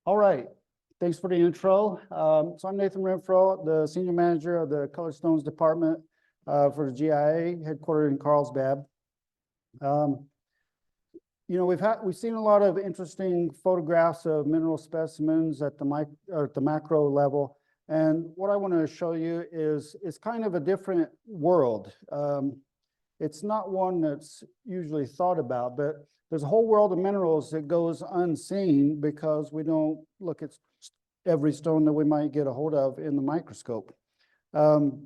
All right, thanks for the intro. So I'm Nathan Renfro, the Senior Manager of the Colored Stones Department for the GIA, headquartered in Carlsbad. You know, we've seen a lot of interesting photographs of mineral specimens at the macro level, and what I want to show you is kind of a different world. It's not one that's usually thought about, but there's a whole world of minerals that goes unseen because we don't look at every stone that we might get a hold of in the microscope. Maybe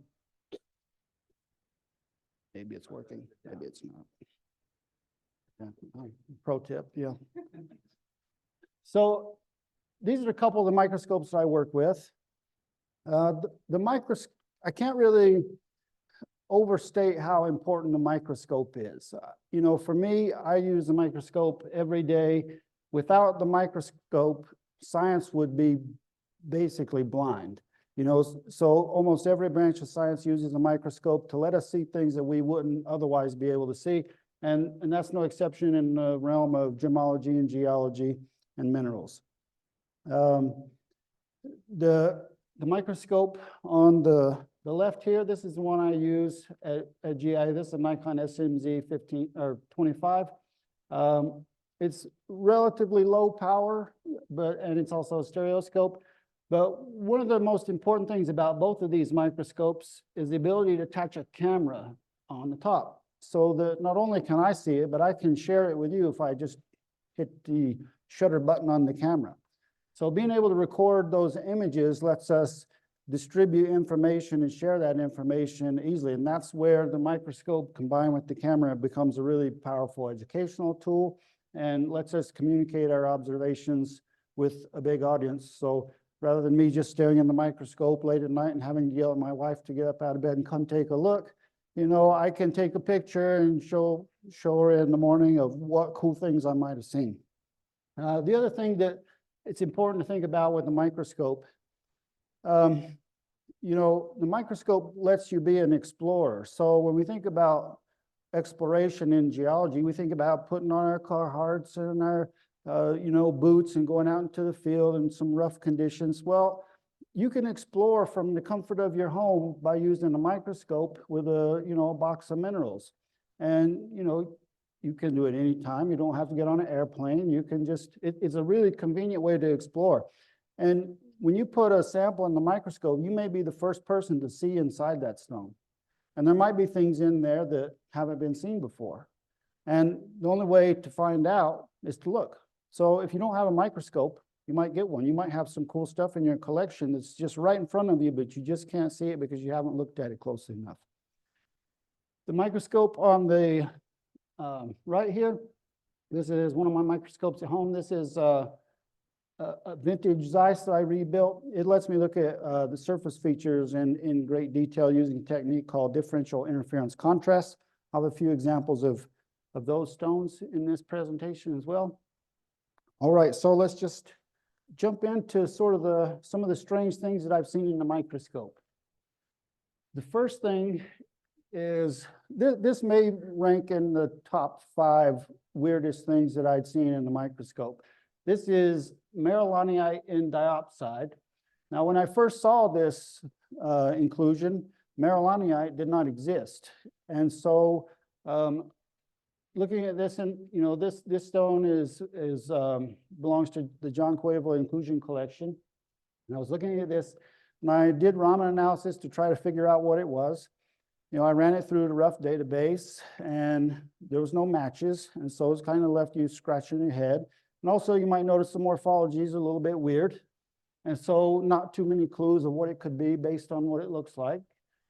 it's working, maybe it's not. Yeah. Pro tip, yeah. So these are a couple of the microscopes I work with. I can't really overstate how important the microscope is. You know, for me, I use a microscope every day. Without the microscope, science would be basically blind. You know, so almost every branch of science uses a microscope to let us see things that we wouldn't otherwise be able to see. And that's no exception in the realm of gemology and geology and minerals. The microscope on the left here, this is the one I use at GIA. This is a Nikon SMZ 15 or 25. It's relatively low power, and it's also a stereoscope. But one of the most important things about both of these microscopes is the ability to attach a camera on the top, so that not only can I see it, but I can share it with you if I just hit the shutter button on the camera. So being able to record those images lets us distribute information and share that information easily. And that's where the microscope combined with the camera becomes a really powerful educational tool and lets us communicate our observations with a big audience. So rather than me just staring in the microscope late at night and having to yell at my wife to get up out of bed and come take a look, you know, I can take a picture and show her in the morning of what cool things I might have seen. The other thing that it's important to think about with the microscope, you know, the microscope lets you be an explorer. So when we think about exploration in geology, we think about putting on our Carhartts and our, you know, boots and going out into the field in some rough conditions. Well, you can explore from the comfort of your home by using a microscope with a, you know, a box of minerals. And, you know, you can do it anytime. You don't have to get on an airplane. You can just, it's a really convenient way to explore. And when you put a sample in the microscope, you may be the first person to see inside that stone. And there might be things in there that haven't been seen before. And the only way to find out is to look. So if you don't have a microscope, you might get one. You might have some cool stuff in your collection that's just right in front of you, but you just can't see it because you haven't looked at it closely enough. The microscope on the right here, this is one of my microscopes at home. This is a vintage Zeiss that I rebuilt. It lets me look at the surface features in great detail using a technique called differential interference contrast. I have a few examples of those stones in this presentation as well. All right, so let's just jump into sort of some of the strange things that I've seen in the microscope. The first thing is, this may rank in the top 5 weirdest things that I'd seen in the microscope. This is Mineralogy in diopside. Now, when I first saw this inclusion, Mineralogy did not exist. And so looking at this, and you know, this stone belongs to the John Cuevo Inclusion Collection. And I was looking at this, and I did Raman analysis to try to figure out what it was. You know, I ran it through the rough database, and there was no matches, and so it's kind of left you scratching your head. And also, you might notice the morphology is a little bit weird, and so not too many clues of what it could be based on what it looks like.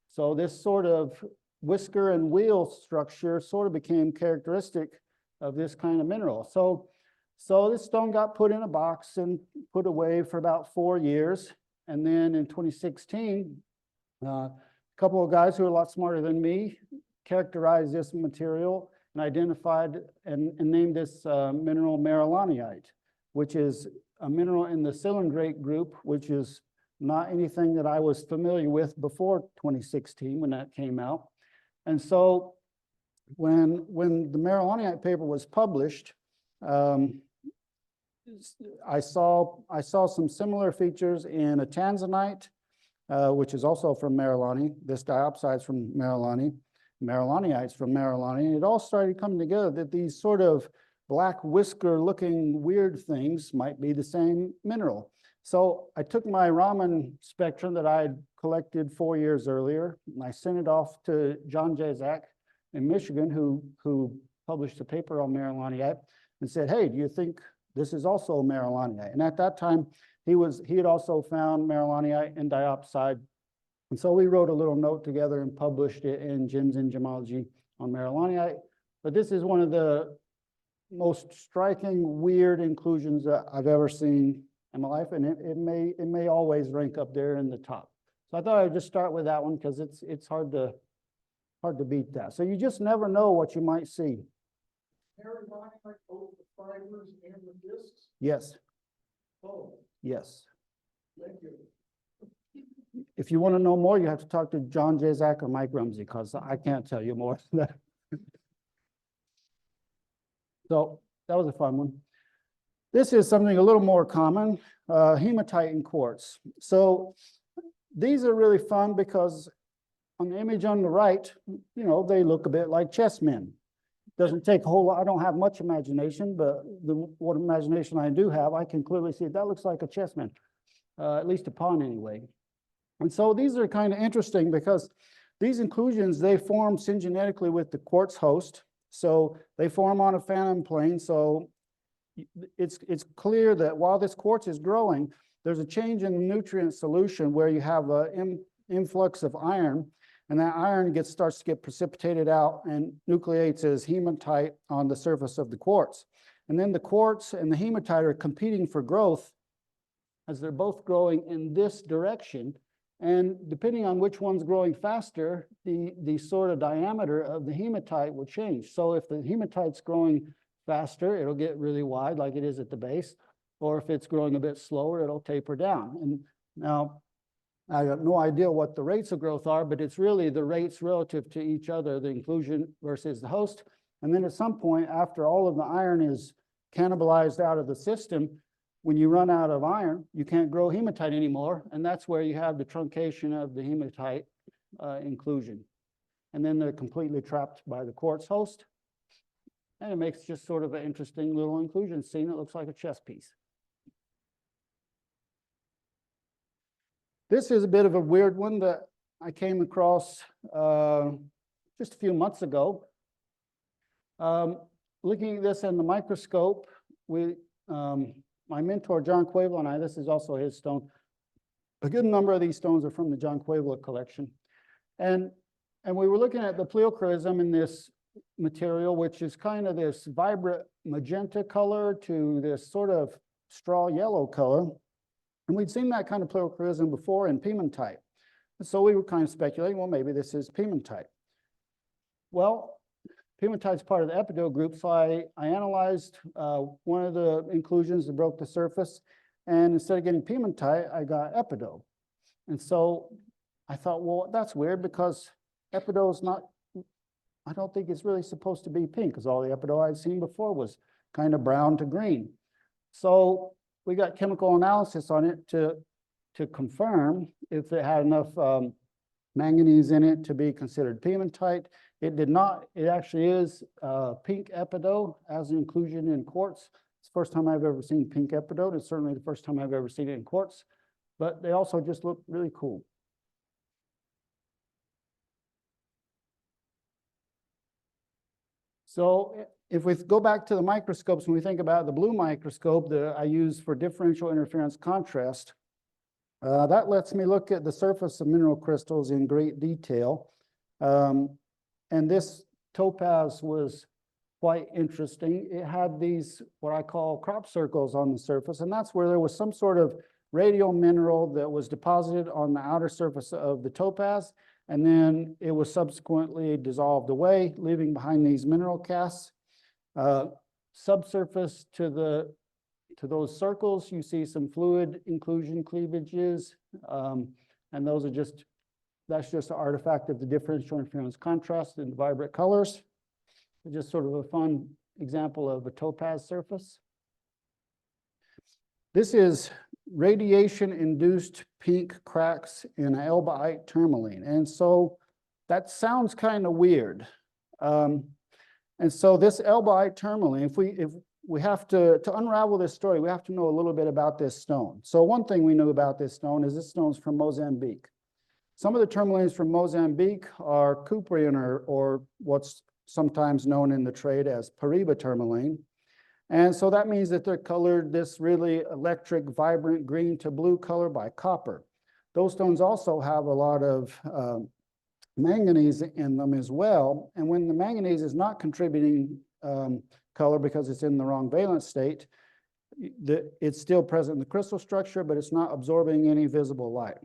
So this sort of whisker and wheel structure sort of became characteristic of this kind of mineral. So this stone got put in a box and put away for about 4 years. And then in 2016, a couple of guys who are a lot smarter than me characterized this material and identified and named this mineral Mineralogy, which is a mineral in the cylindrite group, which is not anything that I was familiar with before 2016 when that came out. And so when the Mineralogy paper was published, I saw some similar features in a tanzanite, which is also from Mineralogy. This diopside's from Mineralogy, Mineralonyites from Mineralogy. And it all started coming together that these sort of black whisker looking weird things might be the same mineral. So I took my Raman spectrum that I had collected 4 years earlier, and I sent it off to John Jazak in Michigan, who published a paper on Mineralonite, and said, hey, do you think this is also Mineralonite? And at that time, he had also found Mineralonite in diopside. And so we wrote a little note together and published it in Gems in Gemology on Mineralonite. But this is one of the most striking, weird inclusions that I've ever seen in my life, and it may always rank up there in the top. So I thought I'd just start with that one because it's hard to beat that. So you just never know what you might see. Mineralonite, both the fibers and the discs? Yes. Oh, Yes. thank you. If you want to know more, you have to talk to John Jazak or Mike Rumsey, because I can't tell you more than that. So that was a fun one. This is something a little more common, hematite and quartz. So these are really fun because on the image on the right, you know, they look a bit like chessmen. Doesn't take a whole lot. I don't have much imagination, but what imagination I do have, I can clearly see that looks like a chessman, at least a pawn anyway. And so these are kind of interesting because these inclusions, they form syngenetically with the quartz host. So they form on a phantom plane. So it's clear that while this quartz is growing, there's a change in the nutrient solution where you have an influx of iron, and that iron starts to get precipitated out and nucleates as hematite on the surface of the quartz. And then the quartz and the hematite are competing for growth as they're both growing in this direction. And depending on which one's growing faster, the sort of diameter of the hematite will change. So if the hematite's growing faster, it'll get really wide like it is at the base. Or if it's growing a bit slower, it'll taper down. And now, I have no idea what the rates of growth are, but it's really the rates relative to each other, the inclusion versus the host. And then at some point, after all of the iron is cannibalized out of the system, when you run out of iron, you can't grow hematite anymore. And that's where you have the truncation of the hematite inclusion. And then they're completely trapped by the quartz host. And it makes just sort of an interesting little inclusion scene that looks like a chess piece. This is a bit of a weird one that I came across just a few months ago. Looking at this in the microscope, my mentor, John Cuevla, and I, this is also his stone. A good number of these stones are from the John Cuevla collection. And we were looking at the pleochroism in this material, which is kind of this vibrant magenta color to this sort of straw yellow color. And we'd seen that kind of pleochroism before in piemontite. And so we were kind of speculating, well, maybe this is piemontite. Well, piemontite's part of the epidote group, so I analyzed one of the inclusions that broke the surface, and instead of getting piemontite, I got epidote. And so I thought, well, that's weird because epidote's not, I don't think it's really supposed to be pink, because all the epidote I'd seen before was kind of brown to green. So we got chemical analysis on it to confirm if it had enough manganese in it to be considered piemontite. It did not. It actually is pink epidote as an inclusion in quartz. It's the first time I've ever seen pink epidote. It's certainly the first time I've ever seen it in quartz, but they also just look really cool. So if we go back to the microscopes, when we think about the blue microscope that I use for differential interference contrast, that lets me look at the surface of mineral crystals in great detail. And this topaz was quite interesting. It had these, what I call crop circles on the surface, and that's where there was some sort of radial mineral that was deposited on the outer surface of the topaz, and then it was subsequently dissolved away, leaving behind these mineral casts. Subsurface to those circles, you see some fluid inclusion cleavages, and those are that's just an artifact of the differential interference contrast in vibrant colors. Just sort of a fun example of a topaz surface. This is radiation-induced pink cracks in elbaite tourmaline. And so that sounds kind of weird. And so this elbaite tourmaline, if we have to unravel this story, we have to know a little bit about this stone. So one thing we know about this stone is this stone's from Mozambique. Some of the tourmalines from Mozambique are Cuprian or what's sometimes known in the trade as Paraiba tourmaline. And so that means that they're colored this really electric, vibrant green to blue color by copper. Those stones also have a lot of manganese in them as well. And when the manganese is not contributing color because it's in the wrong valence state, it's still present in the crystal structure, but it's not absorbing any visible light.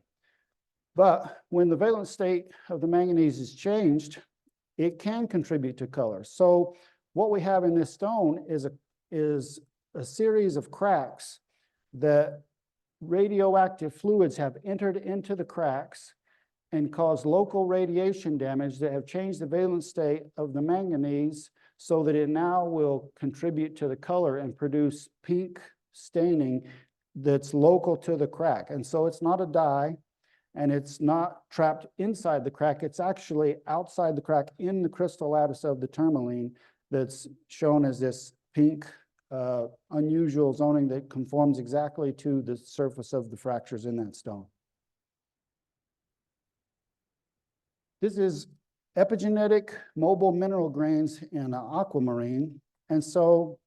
But when the valence state of the manganese is changed, it can contribute to color. So what we have in this stone is a series of cracks that radioactive fluids have entered into the cracks and caused local radiation damage that have changed the valence state of the manganese so that it now will contribute to the color and produce pink staining that's local to the crack. And so it's not a dye and it's not trapped inside the crack. It's actually outside the crack in the crystal lattice of the tourmaline that's shown as this pink unusual zoning that conforms exactly to the surface of the fractures in that stone. This is epigenetic mobile mineral grains in aquamarine. And so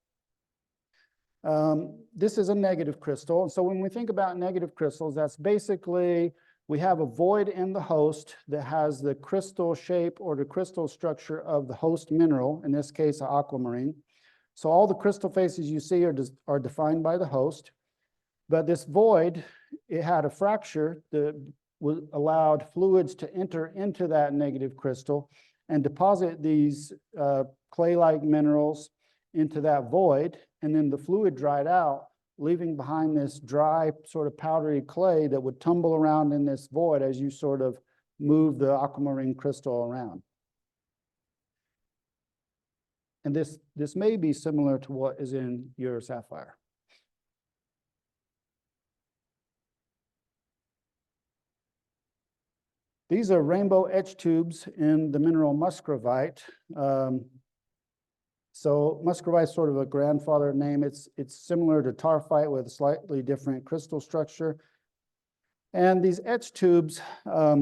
this is a negative crystal. And so when we think about negative crystals, that's basically we have a void in the host that has the crystal shape or the crystal structure of the host mineral, in this case, aquamarine. So all the crystal faces you see are defined by the host. But this void, it had a fracture that allowed fluids to enter into that negative crystal and deposit these clay-like minerals into that void. And then the fluid dried out, leaving behind this dry, sort of powdery clay that would tumble around in this void as you sort of move the aquamarine crystal around. And this may be similar to what is in your sapphire. These are rainbow etch tubes in the mineral muscovite. So muscovite is sort of a grandfather name. It's similar to tarphite with a slightly different crystal structure. And these etch tubes, a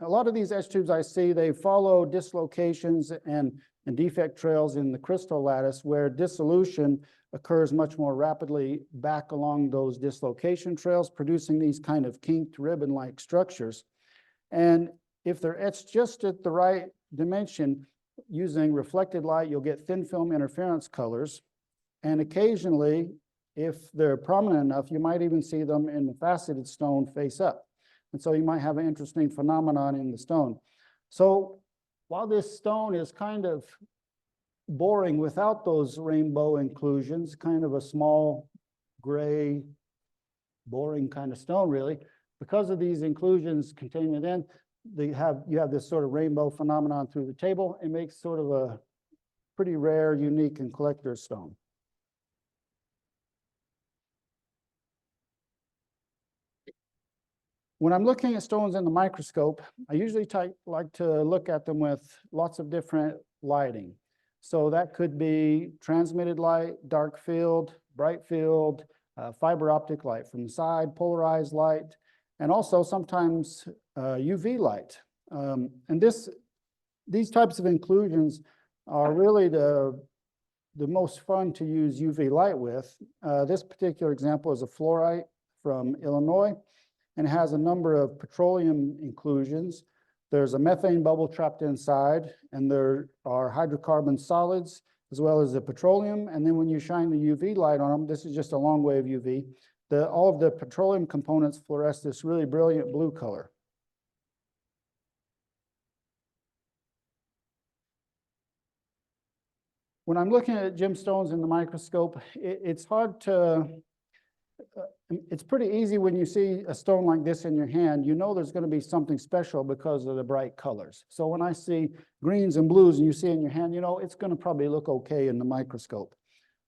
lot of these etch tubes I see, they follow dislocations and defect trails in the crystal lattice where dissolution occurs much more rapidly back along those dislocation trails, producing these kind of kinked ribbon-like structures. And if they're etched just at the right dimension, using reflected light, you'll get thin film interference colors. And occasionally, if they're prominent enough, you might even see them in the faceted stone face up. And so you might have an interesting phenomenon in the stone. So while this stone is kind of boring without those rainbow inclusions, kind of a small, gray, boring kind of stone, really, because of these inclusions contained within, you have this sort of rainbow phenomenon through the table. It makes sort of a pretty rare, unique, and collector's stone. When I'm looking at stones in the microscope, I usually like to look at them with lots of different lighting. So that could be transmitted light, dark field, bright field, fiber optic light from the side, polarized light, and also sometimes UV light. And these types of inclusions are really the most fun to use UV light with. This particular example is a fluorite from Illinois, and it has a number of petroleum inclusions. There's a methane bubble trapped inside, and there are hydrocarbon solids, as well as the petroleum. And then when you shine the UV light on them, this is just a long wave UV, all of the petroleum components fluoresce this really brilliant blue color. When I'm looking at gemstones in the microscope, it's hard to, it's pretty easy when you see a stone like this in your hand, you know there's going to be something special because of the bright colors. So when I see greens and blues and you see in your hand, you know, it's going to probably look okay in the microscope.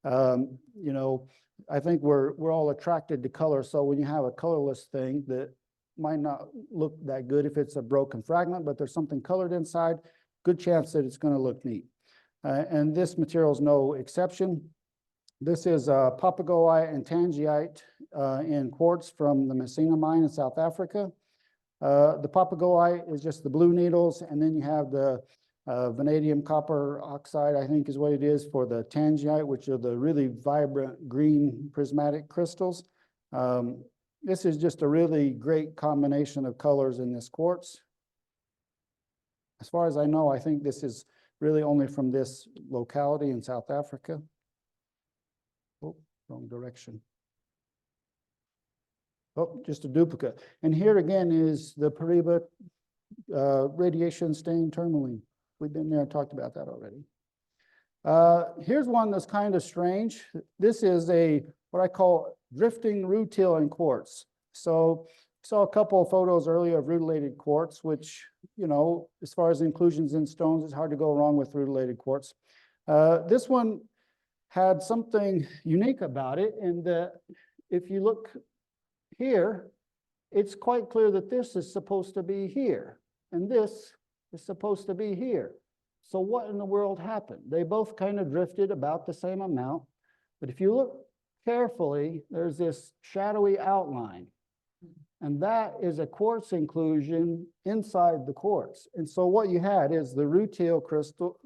You know, I think we're all attracted to color. So when you have a colorless thing that might not look that good if it's a broken fragment, but there's something colored inside, good chance that it's going to look neat. And this material is no exception. This is papagoite and tangite in quartz from the Messina mine in South Africa. The papagoite is just the blue needles, and then you have the vanadium copper oxide, I think is what it is, for the tangite, which are the really vibrant green prismatic crystals. This is just a really great combination of colors in this quartz. As far as I know, I think this is really only from this locality in South Africa. Oh, wrong direction. Oh, just a duplicate. And here again is the Paraiba radiation stained tourmaline. We've been there and talked about that already. Here's one that's kind of strange. This is what I call drifting rutile in quartz. So saw a couple of photos earlier of rutilated quartz, which, you know, as far as inclusions in stones, it's hard to go wrong with rutilated quartz. This one had something unique about it in that if you look here, it's quite clear that this is supposed to be here, and this is supposed to be here. So what in the world happened? They both kind of drifted about the same amount, but if you look carefully, there's this shadowy outline, and that is a quartz inclusion inside the quartz. And so what you had is the rutile crystals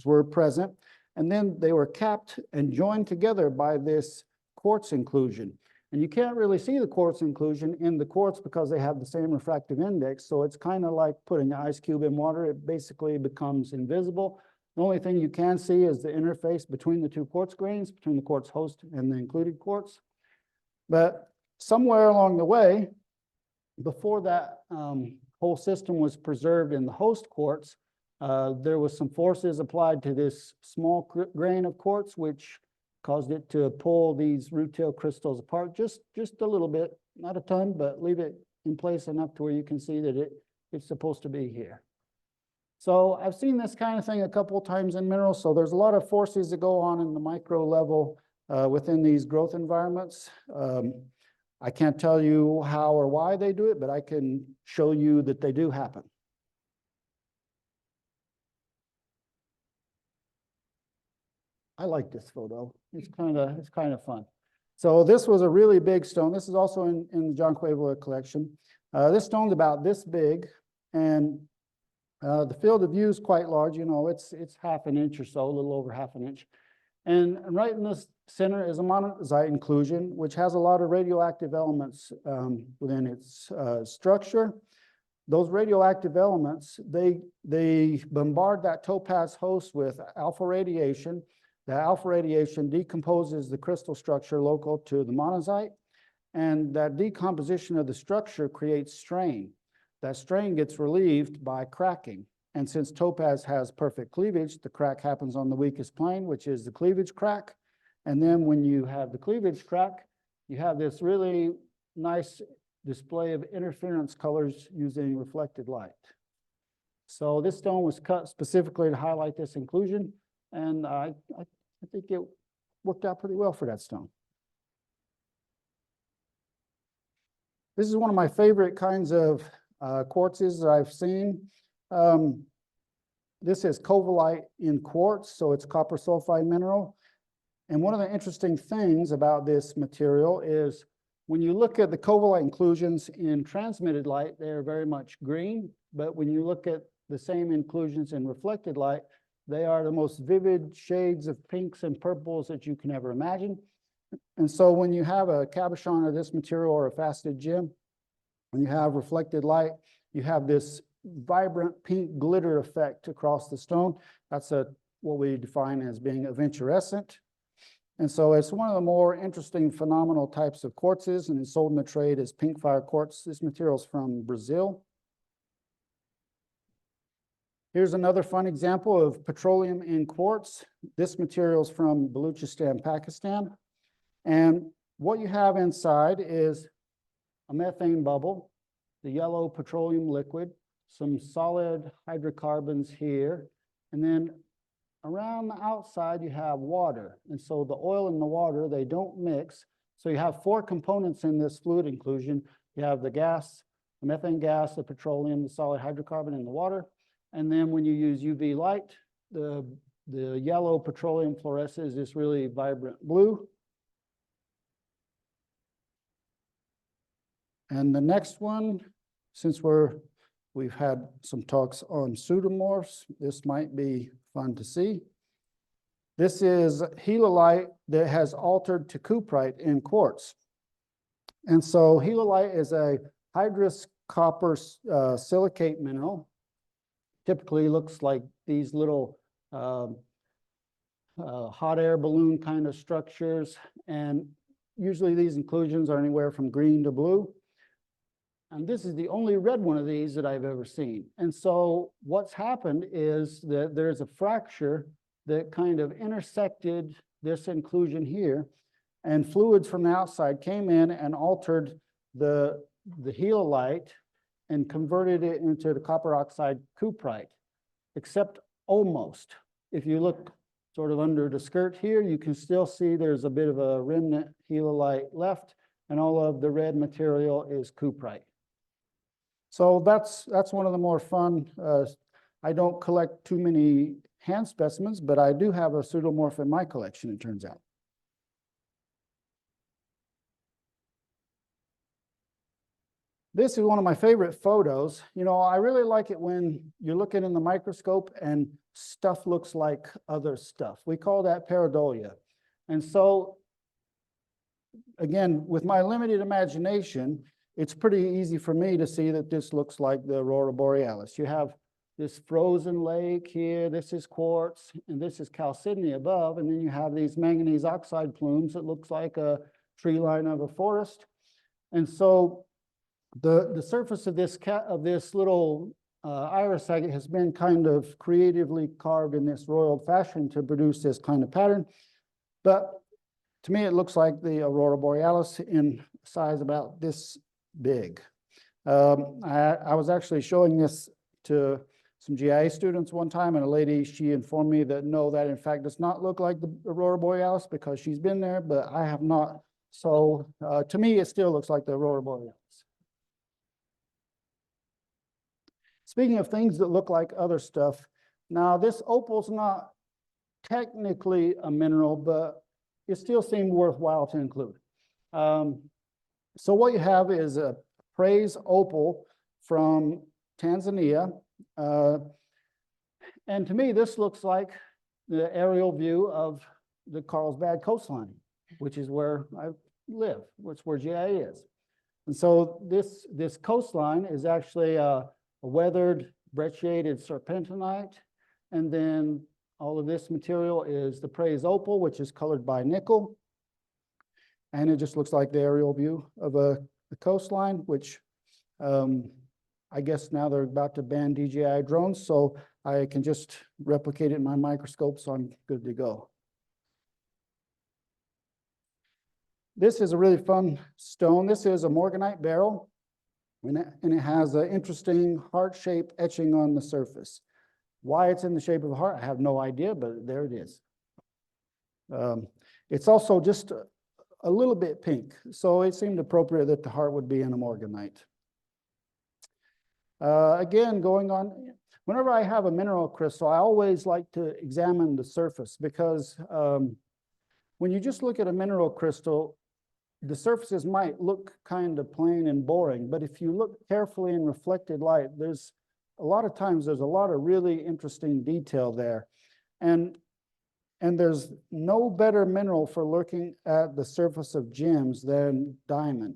were present, and then they were capped and joined together by this quartz inclusion. And you can't really see the quartz inclusion in the quartz because they have the same refractive index. So it's kind of like putting an ice cube in water. It basically becomes invisible. The only thing you can see is the interface between the two quartz grains, between the quartz host and the included quartz. But somewhere along the way, before that whole system was preserved in the host quartz, there was some forces applied to this small grain of quartz, which caused it to pull these rutile crystals apart just a little bit, not a ton, but leave it in place enough to where you can see that it's supposed to be here. So I've seen this kind of thing a couple of times in minerals. So there's a lot of forces that go on in the micro level within these growth environments. I can't tell you how or why they do it, but I can show you that they do happen. I like this photo. It's kind of fun. So this was a really big stone. This is also in the John Quaveler collection. This stone's about this big, and the field of view is quite large. You know, it's half an inch or so, a little over half an inch. And right in the center is a monazite inclusion, which has a lot of radioactive elements within its structure. Those radioactive elements, they bombard that topaz host with alpha radiation. The alpha radiation decomposes the crystal structure local to the monazite, and that decomposition of the structure creates strain. That strain gets relieved by cracking. And since topaz has perfect cleavage, the crack happens on the weakest plane, which is the cleavage crack. And then when you have the cleavage crack, you have this really nice display of interference colors using reflected light. So this stone was cut specifically to highlight this inclusion, and I think it worked out pretty well for that stone. This is one of my favorite kinds of quartzes that I've seen. This is covellite in quartz, so it's copper sulfide mineral. And one of the interesting things about this material is when you look at the covellite inclusions in transmitted light, they are very much green. But when you look at the same inclusions in reflected light, they are the most vivid shades of pinks and purples that you can ever imagine. And so when you have a cabochon of this material or a faceted gem, when you have reflected light, you have this vibrant pink glitter effect across the stone. That's what we define as being aventurescent. And so it's one of the more interesting phenomenal types of quartzes, and it's sold in the trade as pink fire quartz. This material is from Brazil. Here's another fun example of petroleum in quartz. This material is from Baluchistan, Pakistan. And what you have inside is a methane bubble, the yellow petroleum liquid, some solid hydrocarbons here, and then around the outside, you have water. And so the oil and the water, they don't mix. So you have four components in this fluid inclusion. You have the gas, the methane gas, the petroleum, the solid hydrocarbon, and the water. And then when you use UV light, the yellow petroleum fluoresces this really vibrant blue. And the next one, since we've had some talks on pseudomorphs, this might be fun to see. This is helolite that has altered to cuprite in quartz. And so helolite is a hydrous copper silicate mineral. Typically looks like these little hot air balloon kind of structures. And usually these inclusions are anywhere from green to blue. And this is the only red one of these that I've ever seen. And so what's happened is that there's a fracture that kind of intersected this inclusion here, and fluids from the outside came in and altered the helolite and converted it into the copper oxide cuprite, except almost. If you look sort of under the skirt here, you can still see there's a bit of a remnant helolite left, and all of the red material is cuprite. So that's one of the more fun. I don't collect too many hand specimens, but I do have a pseudomorph in my collection, it turns out. This is one of my favorite photos. You know, I really like it when you're looking in the microscope and stuff looks like other stuff. We call that pareidolia. And so, again, with my limited imagination, it's pretty easy for me to see that this looks like the aurora borealis. You have this frozen lake here, this is quartz, and this is chalcedony above, and then you have these manganese oxide plumes that looks like a tree line of a forest. And so the surface of this little iris agate has been kind of creatively carved in this royal fashion to produce this kind of pattern. But to me, it looks like the aurora borealis in size about this big. I was actually showing this to some GIA students one time, and a lady, she informed me that no, that in fact does not look like the aurora borealis because she's been there, but I have not. So to me, it still looks like the aurora borealis. Speaking of things that look like other stuff, now this opal's not technically a mineral, but it still seemed worthwhile to include. So what you have is a praise opal from Tanzania. And to me, this looks like the aerial view of the Carlsbad coastline, which is where I live, which is where GIA is. And so this coastline is actually a weathered brecciated serpentinite. And then all of this material is the praise opal, which is colored by nickel. And it just looks like the aerial view of the coastline, which I guess now they're about to ban DJI drones, so I can just replicate it in my microscope, so I'm good to go. This is a really fun stone. This is a morganite beryl, and it has an interesting heart-shaped etching on the surface. Why it's in the shape of a heart, I have no idea, but there it is. It's also just a little bit pink, so it seemed appropriate that the heart would be in a morganite. Again, going on, whenever I have a mineral crystal, I always like to examine the surface because when you just look at a mineral crystal, the surfaces might look kind of plain and boring, but if you look carefully in reflected light, there's a lot of times there's a lot of really interesting detail there. And there's no better mineral for looking at the surface of gems than diamond.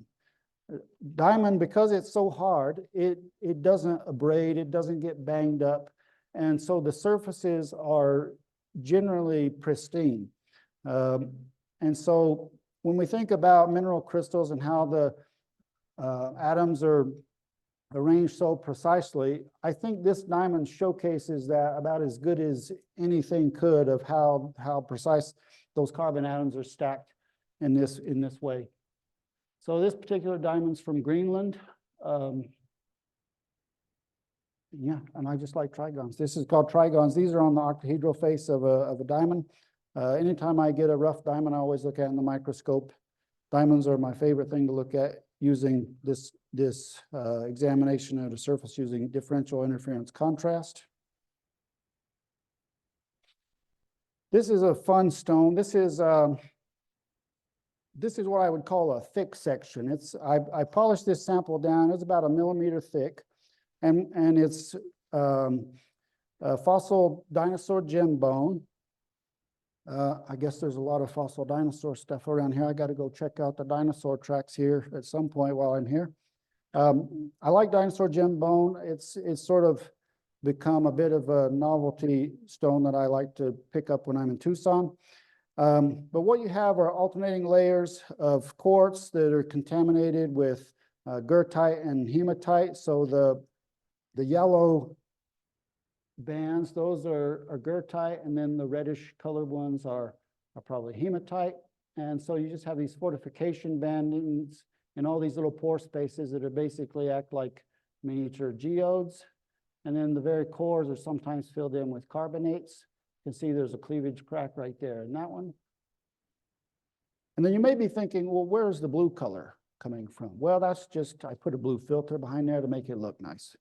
Diamond, because it's so hard, it doesn't abrade, it doesn't get banged up. And so the surfaces are generally pristine. And so when we think about mineral crystals and how the atoms are arranged so precisely, I think this diamond showcases that about as good as anything could of how precise those carbon atoms are stacked in this way. So this particular diamond's from Greenland. Yeah, and I just like trigons. This is called trigons. These are on the octahedral face of a diamond. Anytime I get a rough diamond, I always look at it in the microscope. Diamonds are my favorite thing to look at using this examination of the surface using differential interference contrast. This is a fun stone. This is what I would call a thick section. I polished this sample down. It's about 1 millimeter thick, and it's a fossil dinosaur gem bone. I guess there's a lot of fossil dinosaur stuff around here. I got to go check out the dinosaur tracks here at some point while I'm here. I like dinosaur gem bone. It's sort of become a bit of a novelty stone that I like to pick up when I'm in Tucson. But what you have are alternating layers of quartz that are contaminated with goethite and hematite. So the yellow bands, those are goethite, and then the reddish colored ones are probably hematite. And so you just have these fortification bandings in all these little pore spaces that are basically act like miniature geodes. And then the very cores are sometimes filled in with carbonates. You can see there's a cleavage crack right there in that one. And then you may be thinking, well, where's the blue color coming from? Well, that's just, I put a blue filter behind there to make it look nice.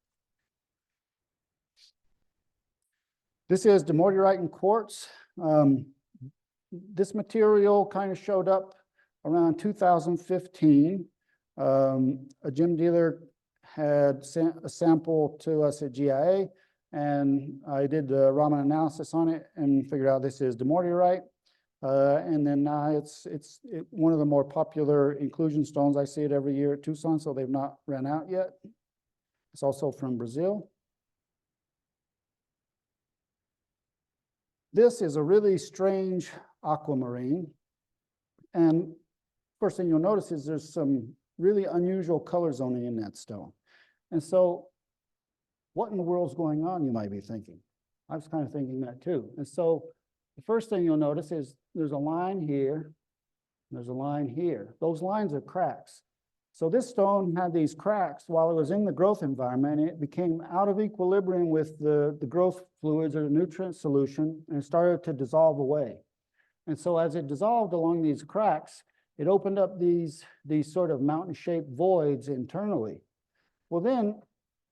This is demortierite quartz. This material kind of showed up around 2015. A gem dealer had sent a sample to us at GIA, and I did the Raman analysis on it and figured out this is demortierite. And then now it's one of the more popular inclusion stones. I see it every year at Tucson, so they've not ran out yet. It's also from Brazil. This is a really strange aquamarine. And first thing you'll notice is there's some really unusual color zoning in that stone. And so what in the world's going on, you might be thinking. I was kind of thinking that too. And so the first thing you'll notice is there's a line here, and there's a line here. Those lines are cracks. So this stone had these cracks while it was in the growth environment. It became out of equilibrium with the growth fluids or the nutrient solution, and it started to dissolve away. And so as it dissolved along these cracks, it opened up these sort of mountain-shaped voids internally. Well, then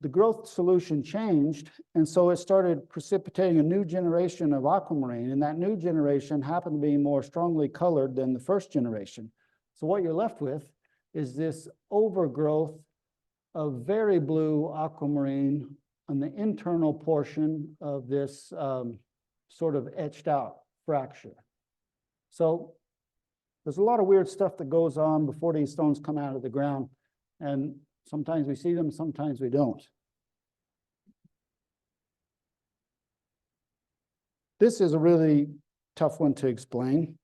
the growth solution changed, and so it started precipitating a new generation of aquamarine, and that new generation happened to be more strongly colored than the first generation. So what you're left with is this overgrowth of very blue aquamarine on the internal portion of this sort of etched out fracture. So there's a lot of weird stuff that goes on before these stones come out of the ground, and sometimes we see them, sometimes we don't. This is a really tough one to explain.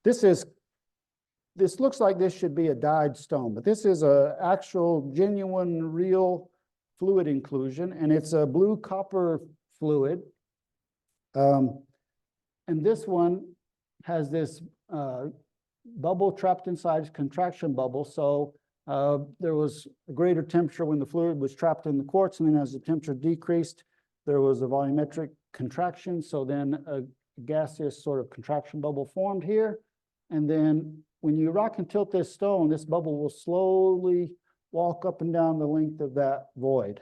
This looks like this should be a dyed stone, but this is an actual, genuine, real fluid inclusion, and it's a blue copper fluid. And this one has this bubble trapped inside, contraction bubble. So there was a greater temperature when the fluid was trapped in the quartz, and then as the temperature decreased, there was a volumetric contraction. So then a gaseous sort of contraction bubble formed here. And then when you rock and tilt this stone, this bubble will slowly walk up and down the length of that void.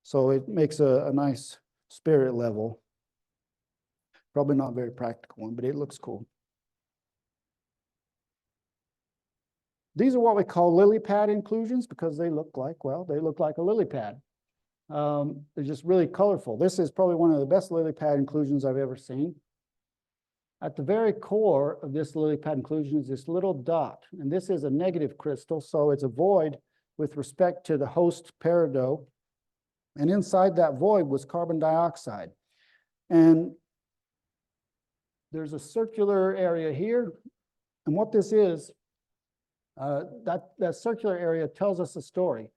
So it makes a nice spirit level. Probably not a very practical one, but it looks cool. These are what we call lily pad inclusions because they look like, well, they look like a lily pad. They're just really colorful. This is probably one of the best lily pad inclusions I've ever seen. At the very core of this lily pad inclusion is this little dot, and this is a negative crystal, so it's a void with respect to the host peridot. And inside that void was carbon dioxide. And there's a circular area here, and what this is, that circular area tells us a story.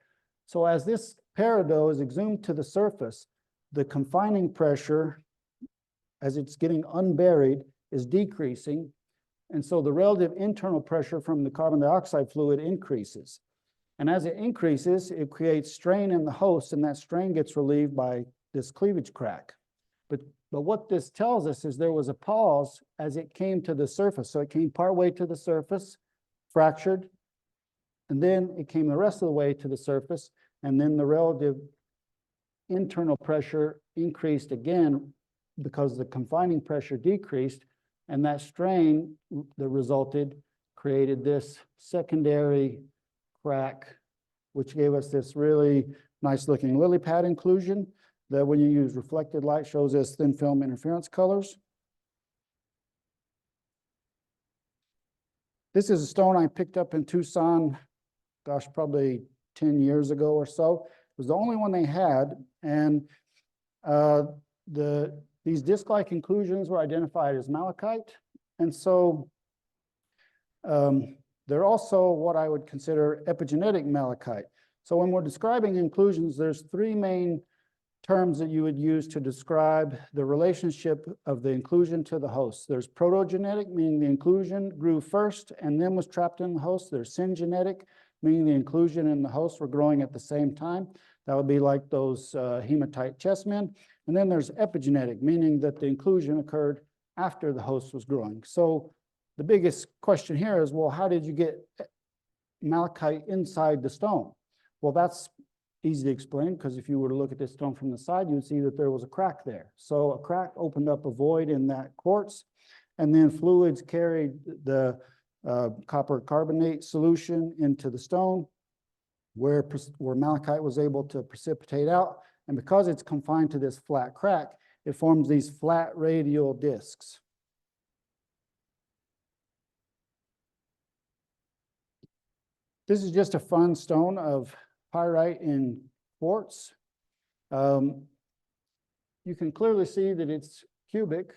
So as this peridot is exhumed to the surface, the confining pressure, as it's getting unburied, is decreasing, and so the relative internal pressure from the carbon dioxide fluid increases. And as it increases, it creates strain in the host, and that strain gets relieved by this cleavage crack. But what this tells us is there was a pause as it came to the surface. So it came partway to the surface, fractured, and then it came the rest of the way to the surface, and then the relative internal pressure increased again because the confining pressure decreased, and that strain that resulted created this secondary crack, which gave us this really nice looking lily pad inclusion that when you use reflected light shows us thin film interference colors. This is a stone I picked up in Tucson, gosh, probably 10 years ago or so. It was the only one they had, and these disc-like inclusions were identified as malachite, and so they're also what I would consider epigenetic malachite. So when we're describing inclusions, there's three main terms that you would use to describe the relationship of the inclusion to the host. There's protogenetic, meaning the inclusion grew first and then was trapped in the host. There's syngenetic, meaning the inclusion and the host were growing at the same time. That would be like those hematite chessmen. And then there's epigenetic, meaning that the inclusion occurred after the host was growing. So the biggest question here is, well, how did you get malachite inside the stone? Well, that's easy to explain, because if you were to look at this stone from the side, you'd see that there was a crack there. So a crack opened up a void in that quartz, and then fluids carried the copper carbonate solution into the stone, where malachite was able to precipitate out. And because it's confined to this flat crack, it forms these flat radial discs. This is just a fun stone of pyrite in quartz. You can clearly see that it's cubic,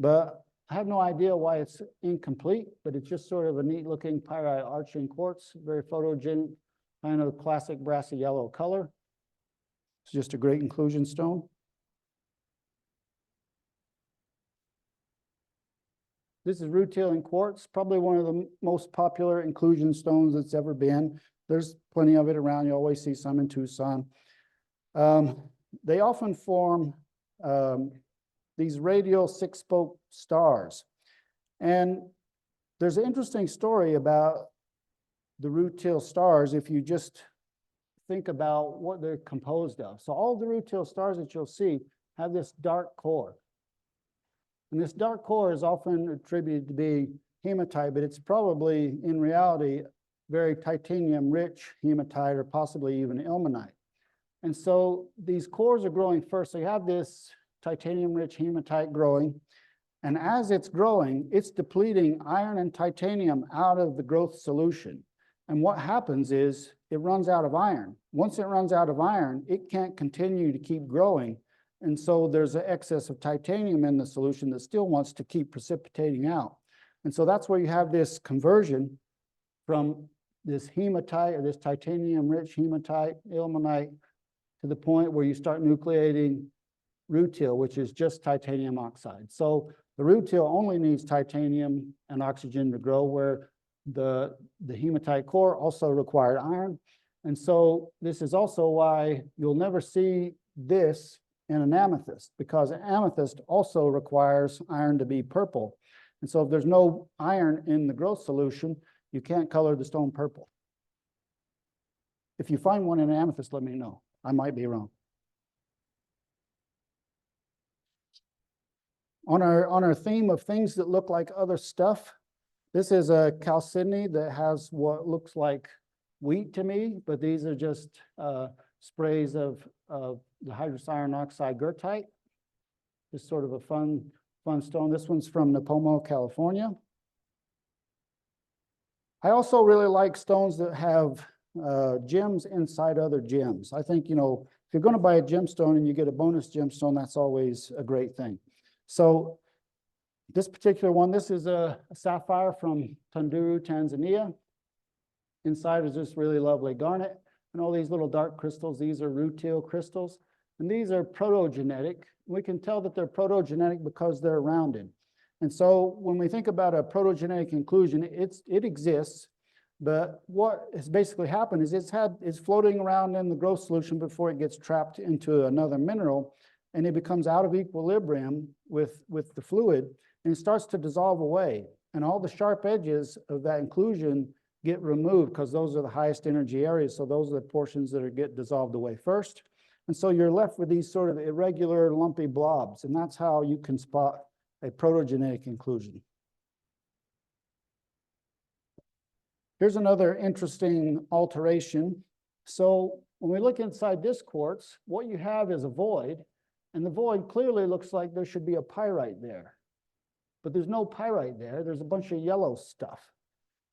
but I have no idea why it's incomplete, but it's just sort of a neat looking pyrite arching quartz, very photogenic, kind of classic brassy yellow color. It's just a great inclusion stone. This is rutile in quartz, probably one of the most popular inclusion stones that's ever been. There's plenty of it around. You always see some in Tucson. They often form these radial six-spoke stars. And there's an interesting story about the rutile stars if you just think about what they're composed of. So all the rutile stars that you'll see have this dark core. And this dark core is often attributed to be hematite, but it's probably, in reality, very titanium-rich hematite or possibly even ilmenite. And so these cores are growing first. So you have this titanium-rich hematite growing, and as it's growing, it's depleting iron and titanium out of the growth solution. And what happens is it runs out of iron. Once it runs out of iron, it can't continue to keep growing. And so there's an excess of titanium in the solution that still wants to keep precipitating out. And so that's where you have this conversion from this hematite or this titanium-rich hematite, ilmenite, to the point where you start nucleating rutile, which is just titanium oxide. So the rutile only needs titanium and oxygen to grow, where the hematite core also required iron. And so this is also why you'll never see this in an amethyst, because an amethyst also requires iron to be purple. And so if there's no iron in the growth solution, you can't color the stone purple. If you find one in an amethyst, let me know. I might be wrong. On our theme of things that look like other stuff, this is a chalcedony that has what looks like wheat to me, but these are just sprays of the hydrous iron oxide goethite. Just sort of a fun stone. This one's from Nipomo, California. I also really like stones that have gems inside other gems. I think, you know, if you're going to buy a gemstone and you get a bonus gemstone, that's always a great thing. So this particular one, this is a sapphire from Tunduru, Tanzania. Inside is this really lovely garnet. And all these little dark crystals, these are rutile crystals. And these are protogenetic. We can tell that they're protogenetic because they're rounded. And so when we think about a protogenetic inclusion, it exists, But what has basically happened is it's floating around in the growth solution before it gets trapped into another mineral, and it becomes out of equilibrium with the fluid, and it starts to dissolve away. And all the sharp edges of that inclusion get removed because those are the highest energy areas. So those are the portions that get dissolved away first. And so you're left with these sort of irregular, lumpy blobs, and that's how you can spot a protogenetic inclusion. Here's another interesting alteration. So when we look inside this quartz, what you have is a void, and the void clearly looks like there should be a pyrite there. But there's no pyrite there. There's a bunch of yellow stuff.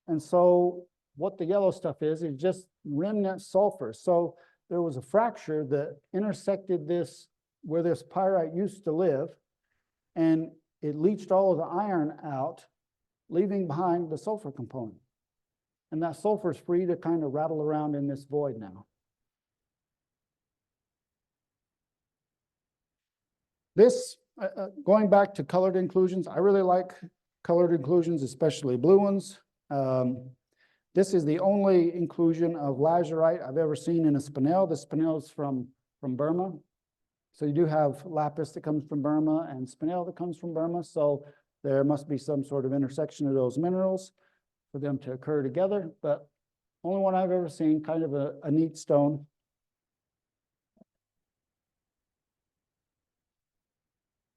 And so what the yellow stuff is just remnant sulfur. So there was a fracture that intersected this, where this pyrite used to live, and it leached all of the iron out, leaving behind the sulfur component. And that sulfur is free to kind of rattle around in this void now. This, going back to colored inclusions, I really like colored inclusions, especially blue ones. This is the only inclusion of lazurite I've ever seen in a spinel. The spinel is from Burma. So you do have lapis that comes from Burma and spinel that comes from Burma. So there must be some sort of intersection of those minerals for them to occur together, but only one I've ever seen, kind of a neat stone.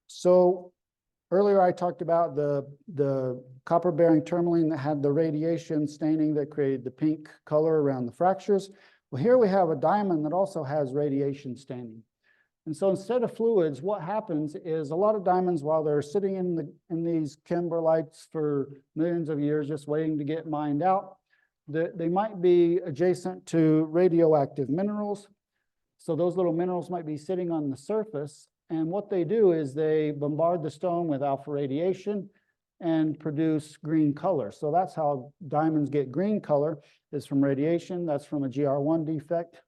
So earlier I talked about the copper-bearing tourmaline that had the radiation staining that created the pink color around the fractures. Well, here we have a diamond that also has radiation staining. And so instead of fluids, what happens is a lot of diamonds, while they're sitting in these kimberlites for millions of years, just waiting to get mined out, they might be adjacent to radioactive minerals. So those little minerals might be sitting on the surface. And what they do is they bombard the stone with alpha radiation and produce green color. So that's how diamonds get green color, is from radiation. That's from a GR1 defect.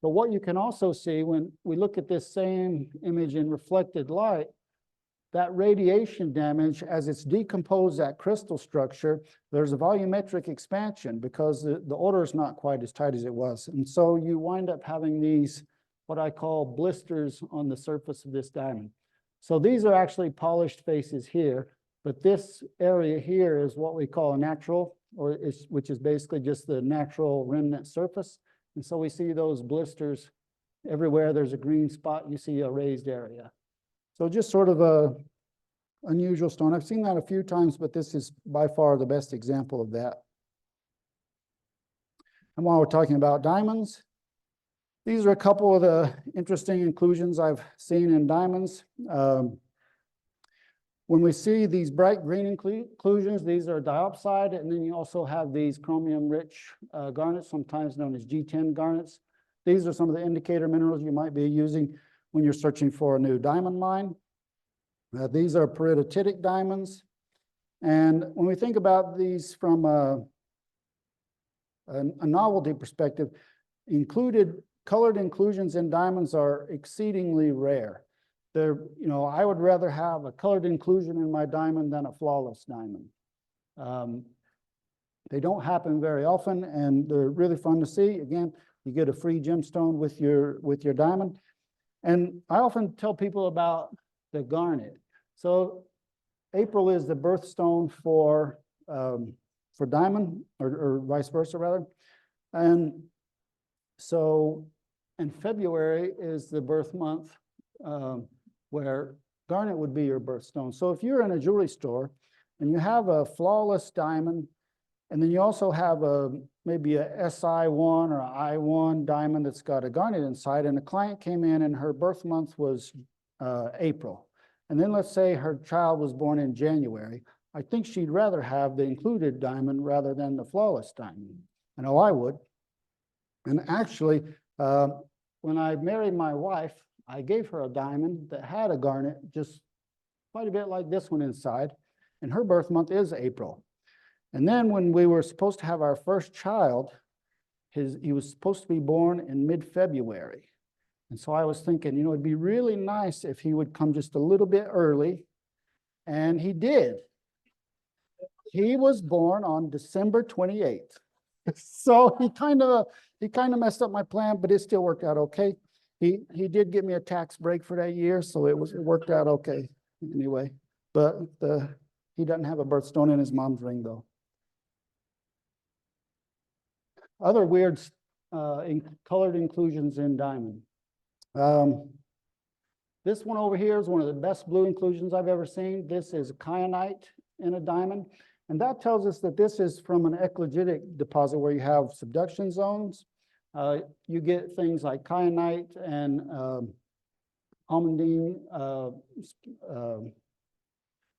But what you can also see when we look at this same image in reflected light, that radiation damage, as it's decomposed that crystal structure, there's a volumetric expansion because the order is not quite as tight as it was. And so you wind up having these, what I call blisters on the surface of this diamond. So these are actually polished faces here, but this area here is what we call a natural, which is basically just the natural remnant surface. And so we see those blisters everywhere. There's a green spot, you see a raised area. So just sort of a unusual stone. I've seen that a few times, but this is by far the best example of that. And while we're talking about diamonds, these are a couple of the interesting inclusions I've seen in diamonds. When we see these bright green inclusions, these are diopside, and then you also have these chromium-rich garnets, sometimes known as G10 garnets. These are some of the indicator minerals you might be using when you're searching for a new diamond mine. These are peridotitic diamonds. And when we think about these from a novelty perspective, colored inclusions in diamonds are exceedingly rare. I would rather have a colored inclusion in my diamond than a flawless diamond. They don't happen very often, and they're really fun to see. Again, you get a free gemstone with your diamond. And I often tell people about the garnet. So April is the birthstone for diamond, or vice versa rather. And so, and February is the birth month where garnet would be your birthstone. So if you're in a jewelry store and you have a flawless diamond, and then you also have maybe a SI1 or an I1 diamond that's got a garnet inside, and a client came in and her birth month was April. And then let's say her child was born in January. I think she'd rather have the included diamond rather than the flawless diamond. I know I would. And actually, when I married my wife, I gave her a diamond that had a garnet just quite a bit like this one inside, and her birth month is April. And then when we were supposed to have our first child, he was supposed to be born in mid-February. And so I was thinking, it'd be really nice if he would come just a little bit early, and he did. He was born on December 28th. So he kind of messed up my plan, but it still worked out okay. He did give me a tax break for that year, so it worked out okay anyway. But he doesn't have a birthstone in his mom's ring though. Other weird colored inclusions in diamond. This one over here is one of the best blue inclusions I've ever seen. This is kyanite in a diamond. And that tells us that this is from an eclogitic deposit where you have subduction zones. You get things like kyanite and almandine,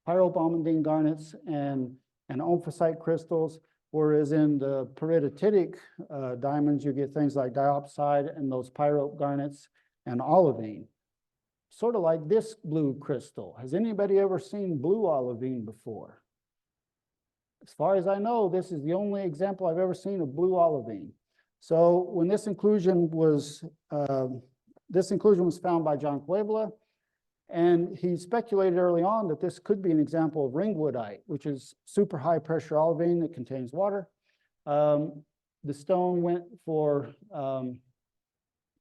pyrope garnets and omphacite crystals. Whereas in the peridotitic diamonds, you get things like diopside and those pyrope garnets and olivine. Sort of like this blue crystal. Has anybody ever seen blue olivine before? As far as I know, this is the only example I've ever seen of blue olivine. So when this inclusion was found by John Cuevla, and he speculated early on that this could be an example of ringwoodite, which is super high pressure olivine that contains water. The stone went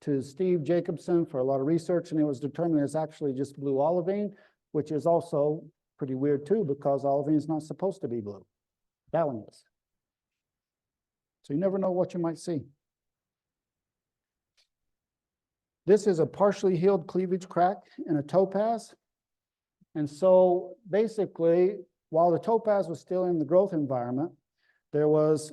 to Steve Jacobson for a lot of research, and it was determined it's actually just blue olivine, which is also pretty weird too, because olivine is not supposed to be blue. That one is. So you never know what you might see. This is a partially healed cleavage crack in a topaz. And so basically, while the topaz was still in the growth environment, there was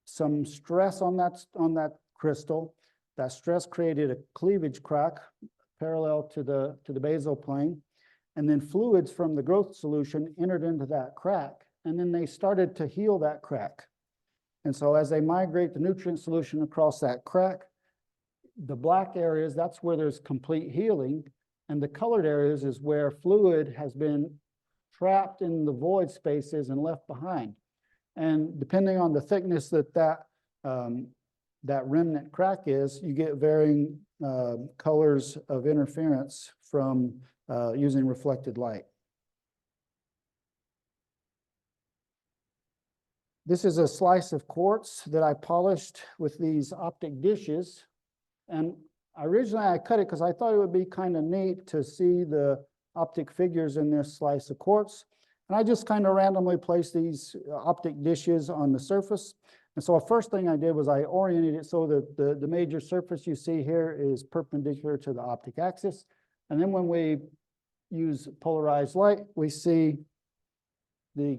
some stress on that crystal. That stress created a cleavage crack parallel to the basal plane. And then fluids from the growth solution entered into that crack. And then they started to heal that crack. And so as they migrate the nutrient solution across that crack, the black areas, that's where there's complete healing. And the colored areas is where fluid has been trapped in the void spaces and left behind. And depending on the thickness that remnant crack is, you get varying colors of interference from using reflected light. This is a slice of quartz that I polished with these optic dishes. And originally I cut it because I thought it would be kind of neat to see the optic figures in this slice of quartz. And I just kind of randomly placed these optic dishes on the surface. And so the first thing I did was I oriented it so that the major surface you see here is perpendicular to the optic axis. And then when we use polarized light, we see the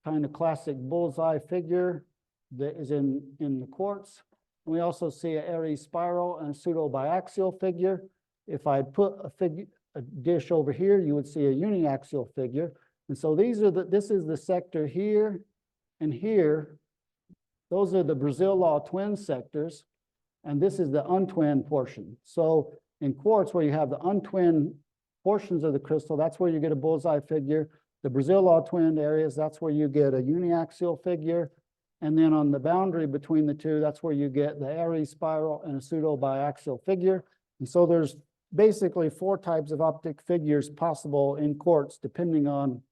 kind of classic bullseye figure that is in the quartz. And we also see an Aries spiral and a pseudo-biaxial figure. If I put a dish over here, you would see a uniaxial figure. And so this is the sector here and here. Those are the Brazil law twin sectors, and this is the untwinned portion. So in quartz, where you have the untwinned portions of the crystal, that's where you get a bullseye figure. The Brazil law twinned areas, that's where you get a uniaxial figure. And then on the boundary between the two, that's where you get the Aries spiral and a pseudo-biaxial figure. And so there's basically 4 types of optic figures possible in quartz, depending on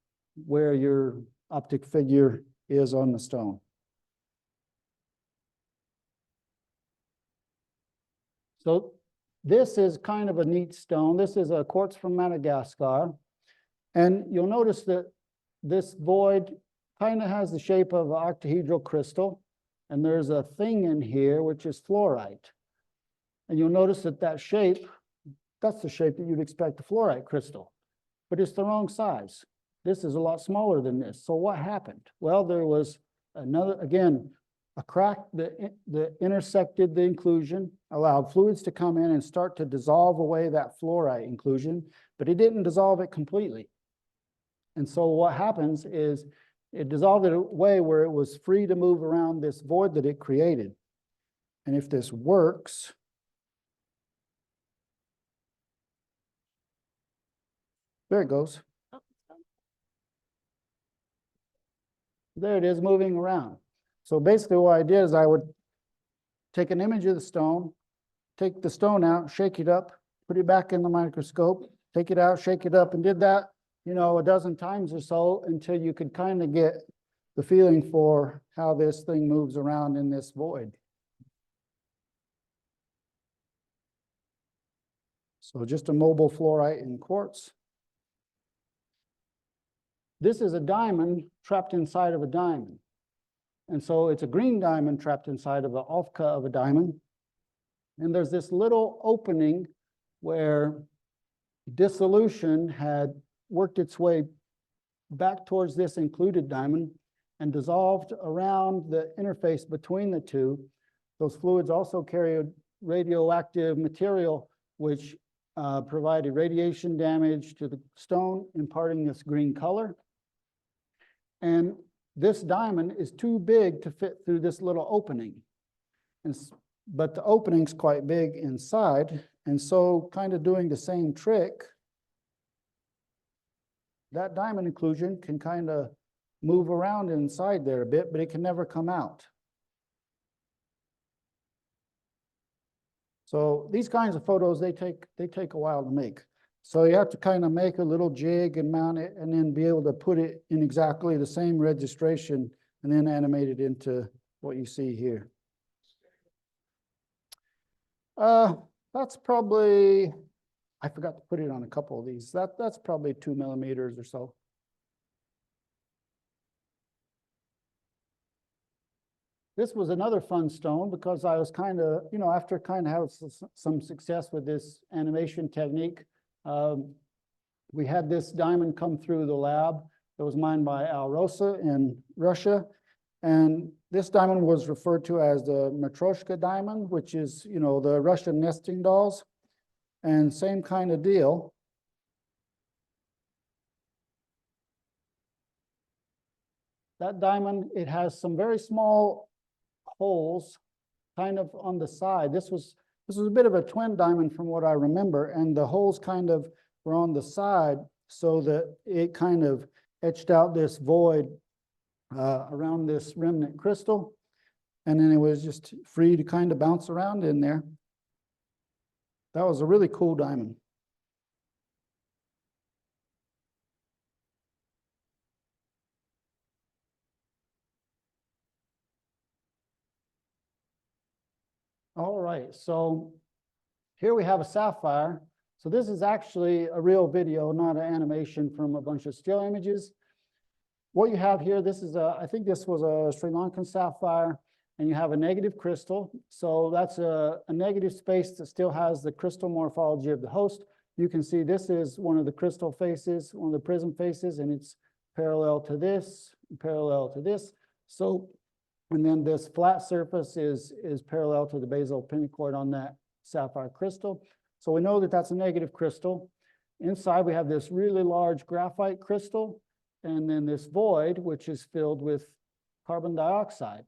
where your optic figure is on the stone. So this is kind of a neat stone. This is a quartz from Madagascar. And you'll notice that this void kind of has the shape of an octahedral crystal. And there's a thing in here, which is fluorite. And you'll notice that shape, that's the shape that you'd expect a fluorite crystal. But it's the wrong size. This is a lot smaller than this. So what happened? Well, there was a crack that intersected the inclusion, allowed fluids to come in and start to dissolve away that fluorite inclusion, but it didn't dissolve it completely. And so what happens is it dissolved it away where it was free to move around this void that it created. And if this works, there it goes. There it is moving around. So basically what I did is I would take an image of the stone, take the stone out, shake it up, put it back in the microscope, take it out, shake it up, and did that, a dozen times or so until you could kind of get the feeling for how this thing moves around in this void. So just a mobile fluorite in quartz. This is a diamond trapped inside of a diamond. And so it's a green diamond trapped inside of the alpha of a diamond. And there's this little opening where dissolution had worked its way back towards this included diamond and dissolved around the interface between the two. Those fluids also carried radioactive material, which provided radiation damage to the stone, imparting this green color. And this diamond is too big to fit through this little opening. But the opening's quite big inside. And so kind of doing the same trick, that diamond inclusion can kind of move around inside there a bit, but it can never come out. So these kinds of photos, they take a while to make. So you have to kind of make a little jig and mount it and then be able to put it in exactly the same registration and then animate it into what you see here. That's probably, I forgot to put it on a couple of these. That's probably 2 millimeters or so. This was another fun stone because I was kind of, after kind of having some success with this animation technique, we had this diamond come through the lab. It was mined by Al Rosa in Russia. And this diamond was referred to as the Matryoshka diamond, which is, the Russian nesting dolls. And same kind of deal. That diamond, it has some very small holes kind of on the side. This was a bit of a twin diamond from what I remember, and the holes kind of were on the side so that it kind of etched out this void around this remnant crystal, and then it was just free to kind of bounce around in there. That was a really cool diamond. All right, so here we have a sapphire. So this is actually a real video, not an animation from a bunch of still images. What you have here, this is I think this was a Sri Lankan sapphire, and you have a negative crystal. So that's a negative space that still has the crystal morphology of the host. You can see this is one of the crystal faces, one of the prism faces, and it's parallel to this, parallel to this. So, and then this flat surface is parallel to the basal pinacoid on that sapphire crystal. So we know that that's a negative crystal. Inside we have this really large graphite crystal, and then this void, which is filled with carbon dioxide.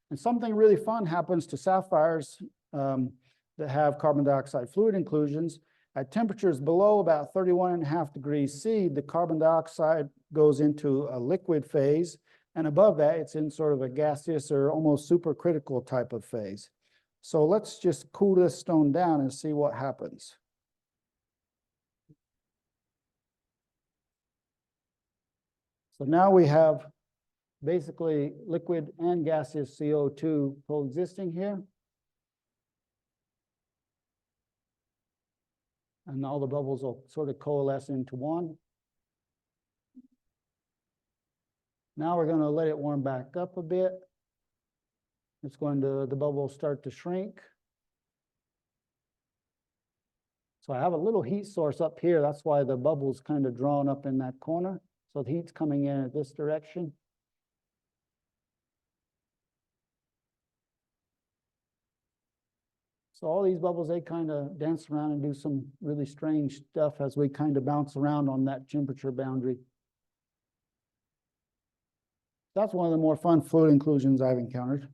And something really fun happens to sapphires that have carbon dioxide fluid inclusions. At temperatures below about 31.5 degrees C, the carbon dioxide goes into a liquid phase, and above that, it's in sort of a gaseous or almost supercritical type of phase. So let's just cool this stone down and see what happens. So now we have basically liquid and gaseous CO2 coexisting here. And all the bubbles will sort of coalesce into one. Now we're going to let it warm back up a bit. The bubbles start to shrink. So I have a little heat source up here. That's why the bubble's kind of drawn up in that corner. So the heat's coming in at this direction. So all these bubbles, they kind of dance around and do some really strange stuff as we kind of bounce around on that temperature boundary. That's one of the more fun fluid inclusions I've encountered.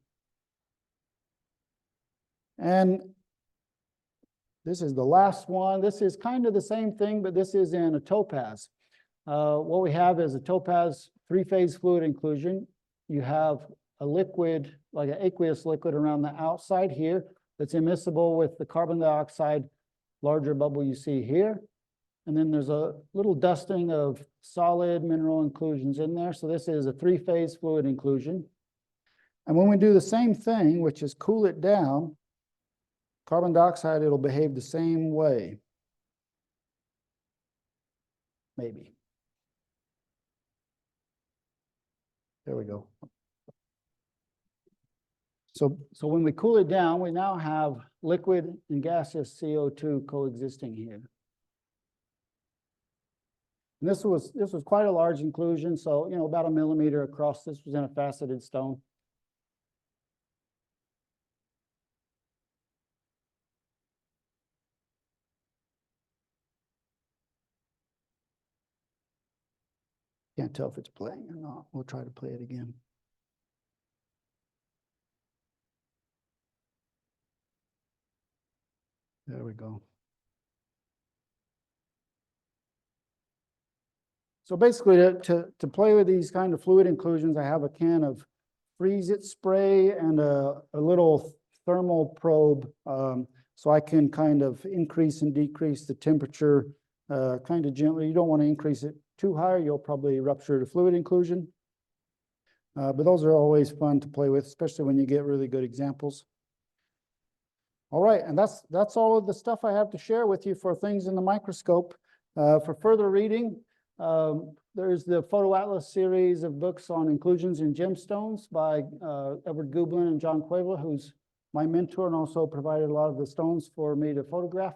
And this is the last one. This is kind of the same thing, but this is in a topaz. What we have is a topaz three-phase fluid inclusion. You have a liquid, like an aqueous liquid around the outside here that's immiscible with the carbon dioxide larger bubble you see here. And then there's a little dusting of solid mineral inclusions in there. So this is a three-phase fluid inclusion. And when we do the same thing, which is cool it down, carbon dioxide, it'll behave the same way. Maybe. There we go. So when we cool it down, we now have liquid and gaseous CO2 coexisting here. And this was quite a large inclusion, so about 1 millimeter across. This was in a faceted stone. Can't tell if it's playing or not. We'll try to play it again. There we go. So basically, to play with these kind of fluid inclusions, I have a can of freeze-it spray and a little thermal probe, so I can kind of increase and decrease the temperature kind of gently. You don't want to increase it too high, you'll probably rupture the fluid inclusion. But those are always fun to play with, especially when you get really good examples. All right, and that's all of the stuff I have to share with you for things in the microscope. For further reading, there's the Photo Atlas series of books on inclusions in gemstones by Edward Gublin and John Cueva, who's my mentor and also provided a lot of the stones for me to photograph.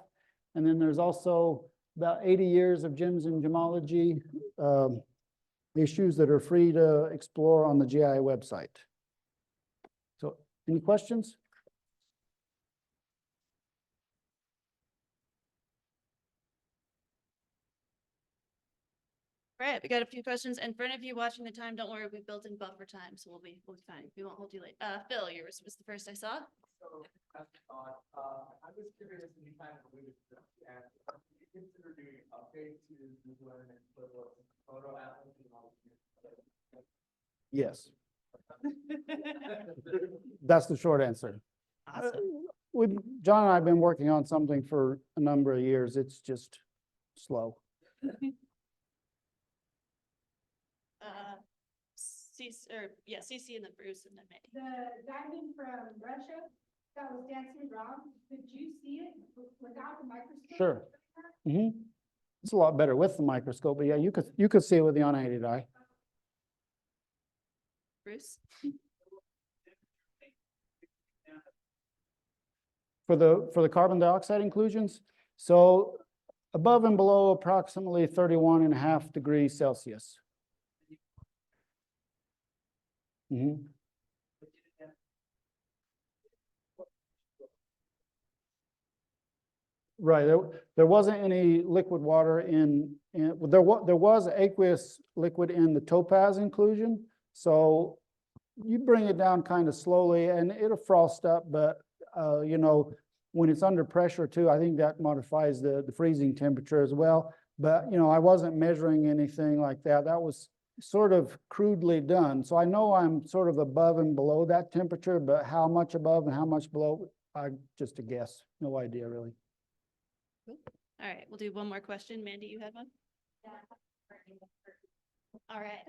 And then there's also about 80 years of gems and gemology issues that are free to explore on the GI website. So, any questions? All right, we got a few questions, and for any of you watching the time, don't worry, we built in buffer time, so we'll be fine. We won't hold you late. Phil, yours was the first I saw. So, I was curious when you kind of alluded to this, and did you consider doing an update to Google and Photo Atlas and all of Yes. That's the short answer. Awesome. John and I have been working on something for a number of years. It's just slow. CC and then Bruce and then May. The diamond from Russia that was dancing around, could you see it without the microscope? Sure. It's a lot better with the microscope, but yeah, you could see it with the unaided eye. Bruce? For the carbon dioxide inclusions, so above and below approximately 31.5 degrees Celsius. Right, there wasn't any liquid water there was aqueous liquid in the topaz inclusion, so you bring it down kind of slowly and it'll frost up, but when it's under pressure too, I think that modifies the freezing temperature as well. But I wasn't measuring anything like that. That was sort of crudely done. So I know I'm sort of above and below that temperature, but how much above and how much below, just a guess. No idea really. Cool. All right, we'll do one more question. Mandy, you had one? Yeah. All right,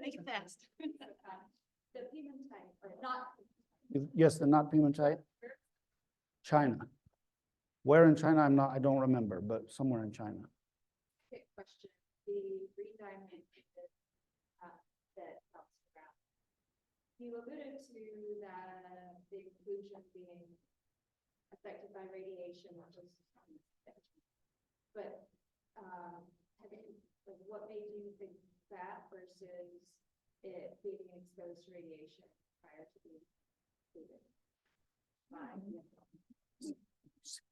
make it fast. The pigmentite, or not. Yes, the not pigmentite. China. Where in China? I don't remember, but somewhere in China. Quick question. The green diamond that helps around. You alluded to the inclusion being affected by radiation, not just but what made you think that versus it being exposed to radiation prior to being included?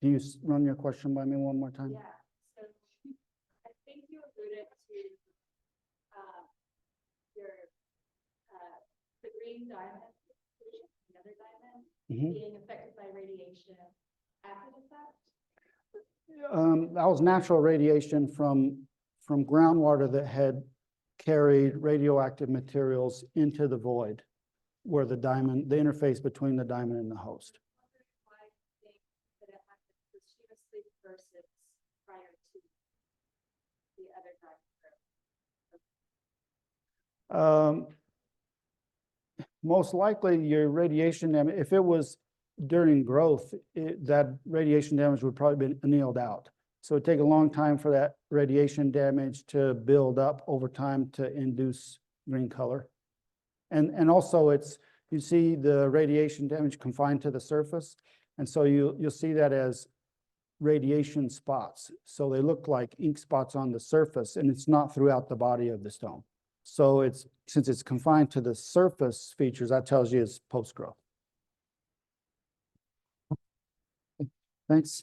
Can you run your question by me one more time? Yeah, so I think you alluded to the green diamond, the other diamond, being affected by radiation after the fact. That was natural radiation from groundwater that had carried radioactive materials into the void, where the interface between the diamond and the host. Why do you think that it happened posthumously versus prior to Most likely your radiation damage, if it was during growth, that radiation damage would probably be annealed out. So it'd take a long time for that radiation damage to build up over time to induce green color. And also you see the radiation damage confined to the surface. And so you'll see that as radiation spots. So they look like ink spots on the surface, and it's not throughout the body of the stone. So since it's confined to the surface features, that tells you it's post-growth. Thanks.